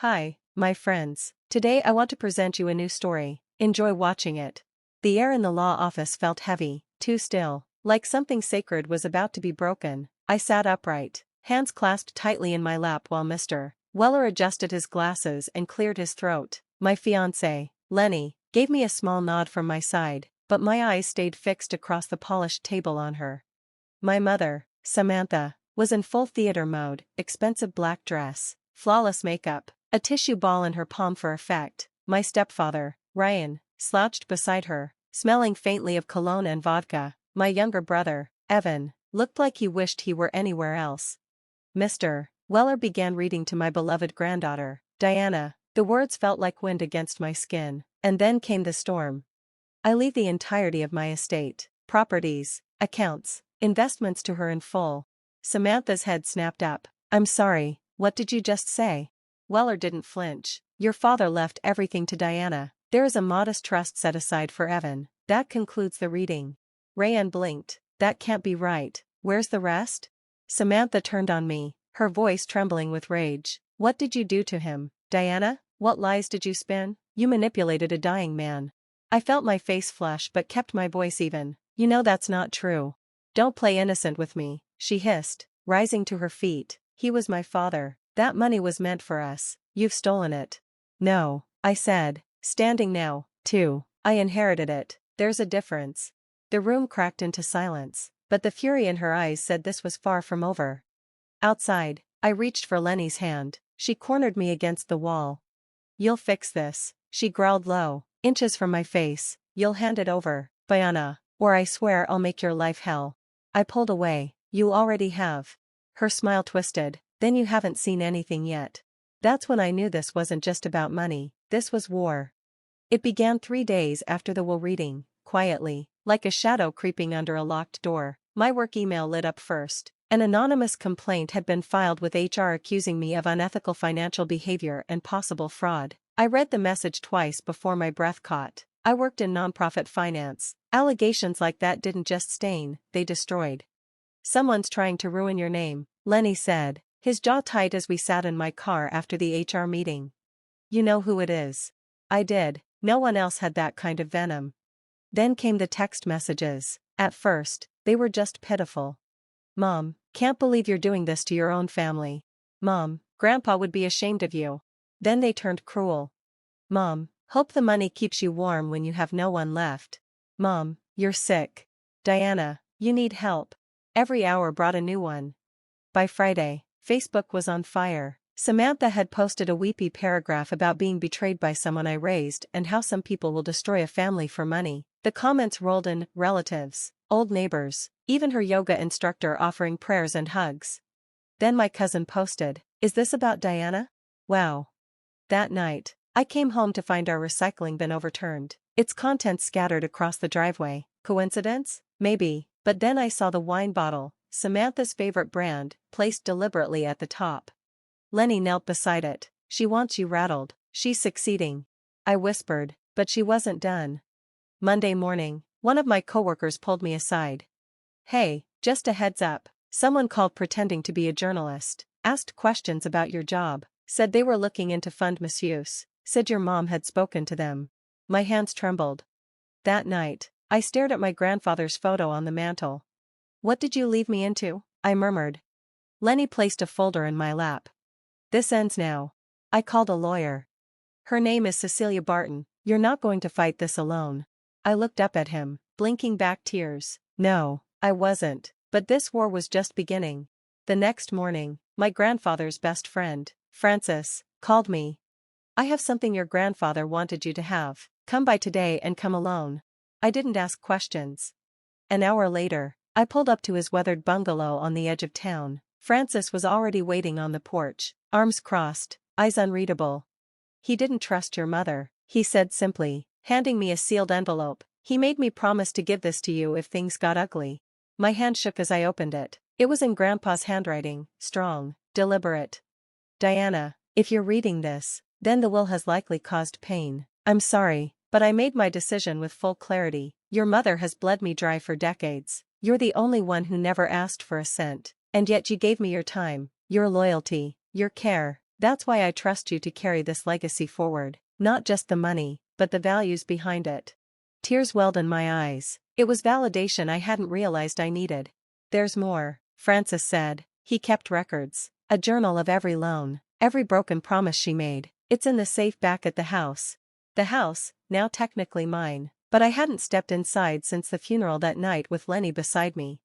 Hi, my friends. Today I want to present you a new story. Enjoy watching it. The air in the law office felt heavy, too still, like something sacred was about to be broken. I sat upright, hands clasped tightly in my lap while Mr. Weller adjusted his glasses and cleared his throat. My fiancé, Lenny, gave me a small nod from my side, but my eyes stayed fixed across the polished table on her. My mother, Samantha, was in full theater mode, expensive black dress, flawless makeup, a tissue ball in her palm for effect. My stepfather, Ryan, slouched beside her, smelling faintly of cologne and vodka. My younger brother, Evan, looked like he wished he were anywhere else. Mr. Weller began reading to my beloved granddaughter, Diana. The words felt like wind against my skin, and then came the storm. I leave the entirety of my estate, properties, accounts, investments to her in full. Samantha's head snapped up. I'm sorry, what did you just say? Weller didn't flinch. Your father left everything to Diana. There is a modest trust set aside for Evan. That concludes the reading. Rayan blinked. That can't be right. Where's the rest? Samantha turned on me, her voice trembling with rage. What did you do to him, Diana? What lies did you spin? You manipulated a dying man. I felt my face flush but kept my voice even. You know that's not true. Don't play innocent with me, she hissed, rising to her feet. He was my father. That money was meant for us. You've stolen it. No, I said, standing now, too. I inherited it. There's a difference. The room cracked into silence, but the fury in her eyes said this was far from over. Outside, I reached for Lenny's hand. She cornered me against the wall. You'll fix this, she growled low, inches from my face. You'll hand it over, Bayana, or I swear I'll make your life hell. I pulled away. You already have. Her smile twisted. Then you haven't seen anything yet. That's when I knew this wasn't just about money, this was war. It began 3 days after the will reading, quietly, like a shadow creeping under a locked door. My work email lit up first. An anonymous complaint had been filed with HR accusing me of unethical financial behavior and possible fraud. I read the message twice before my breath caught. I worked in nonprofit finance. Allegations like that didn't just stain, they destroyed. Someone's trying to ruin your name, Lenny said, his jaw tight as we sat in my car after the HR meeting. You know who it is. I did. No one else had that kind of venom. Then came the text messages. At first, they were just pitiful. Mom, can't believe you're doing this to your own family. Mom, Grandpa would be ashamed of you. Then they turned cruel. Mom, hope the money keeps you warm when you have no one left. Mom, you're sick. Diana, you need help. Every hour brought a new one. By Friday, Facebook was on fire. Samantha had posted a weepy paragraph about being betrayed by someone I raised and how some people will destroy a family for money. The comments rolled in: relatives, old neighbors, even her yoga instructor offering prayers and hugs. Then my cousin posted, "Is this about Diana?" Wow. That night, I came home to find our recycling bin overturned, its contents scattered across the driveway. Coincidence? Maybe, but then I saw the wine bottle, Samantha's favorite brand, placed deliberately at the top. Lenny knelt beside it. She wants you rattled. She's succeeding. I whispered, but she wasn't done. Monday morning, one of my coworkers pulled me aside. Hey, just a heads up. Someone called pretending to be a journalist, asked questions about your job, said they were looking into fund misuse, said your mom had spoken to them. My hands trembled. That night, I stared at my grandfather's photo on the mantel. What did you leave me into? I murmured. Lenny placed a folder in my lap. This ends now. I called a lawyer. Her name is Cecilia Barton. You're not going to fight this alone. I looked up at him, blinking back tears. No, I wasn't, but this war was just beginning. The next morning, my grandfather's best friend, Francis, called me. I have something your grandfather wanted you to have. Come by today and come alone. I didn't ask questions. An hour later, I pulled up to his weathered bungalow on the edge of town. Francis was already waiting on the porch, arms crossed, eyes unreadable. He didn't trust your mother, he said simply, handing me a sealed envelope. He made me promise to give this to you if things got ugly. My hand shook as I opened it. It was in Grandpa's handwriting, strong, deliberate. Diana, if you're reading this, then the will has likely caused pain. I'm sorry, but I made my decision with full clarity. Your mother has bled me dry for decades. You're the only one who never asked for a cent, and yet you gave me your time, your loyalty, your care. That's why I trust you to carry this legacy forward. Not just the money, but the values behind it. Tears welled in my eyes. It was validation I hadn't realized I needed. There's more, Francis said. He kept records. A journal of every loan, every broken promise she made. It's in the safe back at the house. The house, now technically mine, but I hadn't stepped inside since the funeral that night with Lenny beside me.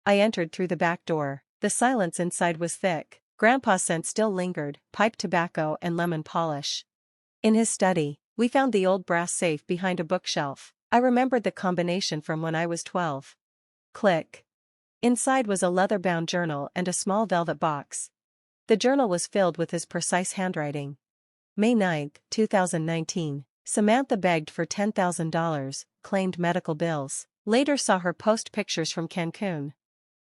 I entered through the back door. The silence inside was thick. Grandpa's scent still lingered, pipe tobacco and lemon polish. In his study, we found the old brass safe behind a bookshelf. I remembered the combination from when I was 12. Click. Inside was a leather-bound journal and a small velvet box. The journal was filled with his precise handwriting. May 9, 2019. Samantha begged for $10,000, claimed medical bills. Later saw her post pictures from Cancun.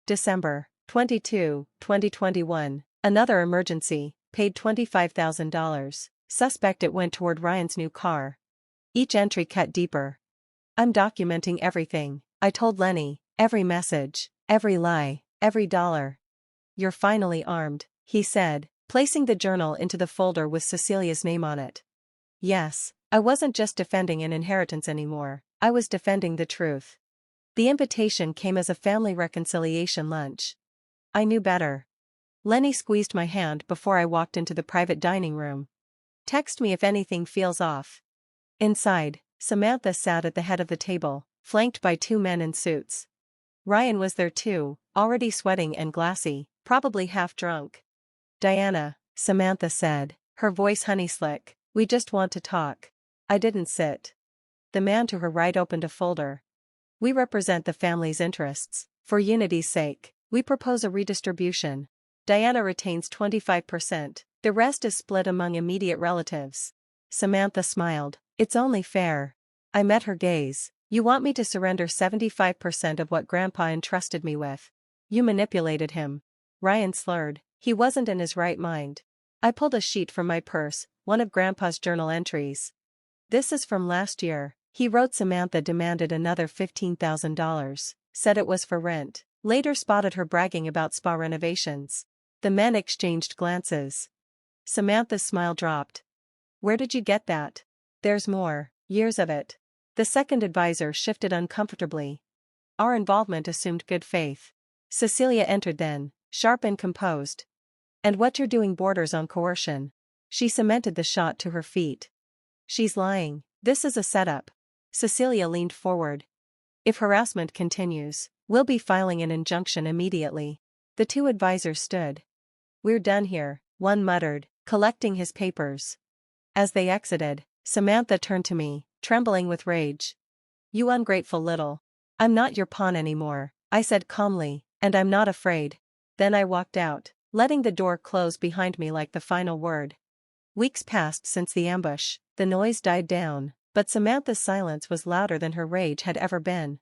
December 22, 2021. Another emergency, paid $25,000. Suspect it went toward Ryan's new car. Each entry cut deeper. I'm documenting everything, I told Lenny, every message, every lie, every dollar. You're finally armed, he said, placing the journal into the folder with Cecilia's name on it. Yes, I wasn't just defending an inheritance anymore, I was defending the truth. The invitation came as a family reconciliation lunch. I knew better. Lenny squeezed my hand before I walked into the private dining room. Text me if anything feels off. Inside, Samantha sat at the head of the table, flanked by two men in suits. Ryan was there too, already sweating and glassy, probably half drunk. Diana, Samantha said, her voice honey-slick, we just want to talk. I didn't sit. The man to her right opened a folder. We represent the family's interests. For unity's sake, we propose a redistribution. Diana retains 25%, the rest is split among immediate relatives. Samantha smiled. It's only fair. I met her gaze. You want me to surrender 75% of what Grandpa entrusted me with? You manipulated him. Ryan slurred. He wasn't in his right mind. I pulled a sheet from my purse, one of Grandpa's journal entries. This is from last year. He wrote Samantha demanded another $15,000, said it was for rent, later spotted her bragging about spa renovations. The men exchanged glances. Samantha's smile dropped. Where did you get that? There's more, years of it. The second advisor shifted uncomfortably. Our involvement assumed good faith. Cecilia entered then, sharp and composed. And what you're doing borders on coercion. She cemented the shot to her feet. She's lying, this is a setup. Cecilia leaned forward. If harassment continues, we'll be filing an injunction immediately. The two advisors stood. We're done here, one muttered, collecting his papers. As they exited, Samantha turned to me, trembling with rage. You ungrateful little. I'm not your pawn anymore, I said calmly, and I'm not afraid. Then I walked out, letting the door close behind me like the final word. Weeks passed since the ambush, the noise died down, but Samantha's silence was louder than her rage had ever been.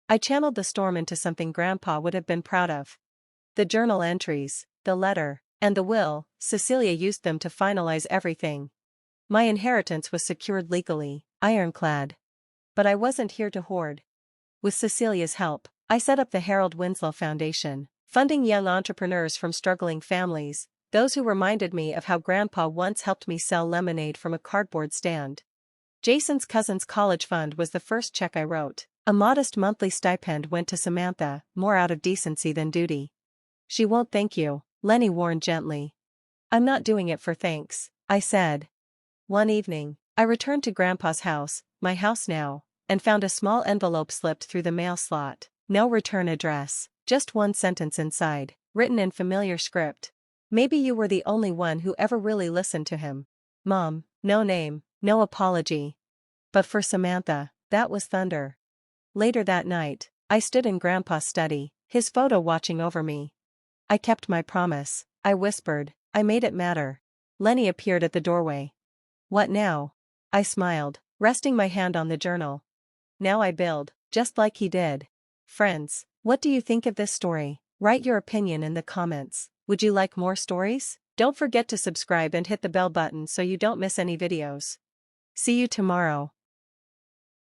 I channeled the storm into something Grandpa would have been proud of. The journal entries, the letter, and the will, Cecilia used them to finalize everything. My inheritance was secured legally, ironclad. But I wasn't here to hoard. With Cecilia's help, I set up the Harold Winslow Foundation, funding young entrepreneurs from struggling families, those who reminded me of how Grandpa once helped me sell lemonade from a cardboard stand. Jason's cousin's college fund was the first check I wrote. A modest monthly stipend went to Samantha, more out of decency than duty. She won't thank you, Lenny warned gently. I'm not doing it for thanks, I said. One evening, I returned to Grandpa's house, my house now, and found a small envelope slipped through the mail slot. No return address, just one sentence inside, written in familiar script. Maybe you were the only one who ever really listened to him. Mom, no name, no apology. But for Samantha, that was thunder. Later that night, I stood in Grandpa's study, his photo watching over me. I kept my promise, I whispered, I made it matter. Lenny appeared at the doorway. What now? I smiled, resting my hand on the journal. Now I build, just like he did. Friends, what do you think of this story? Write your opinion in the comments. Would you like more stories? Don't forget to subscribe and hit the bell button so you don't miss any videos. See you tomorrow.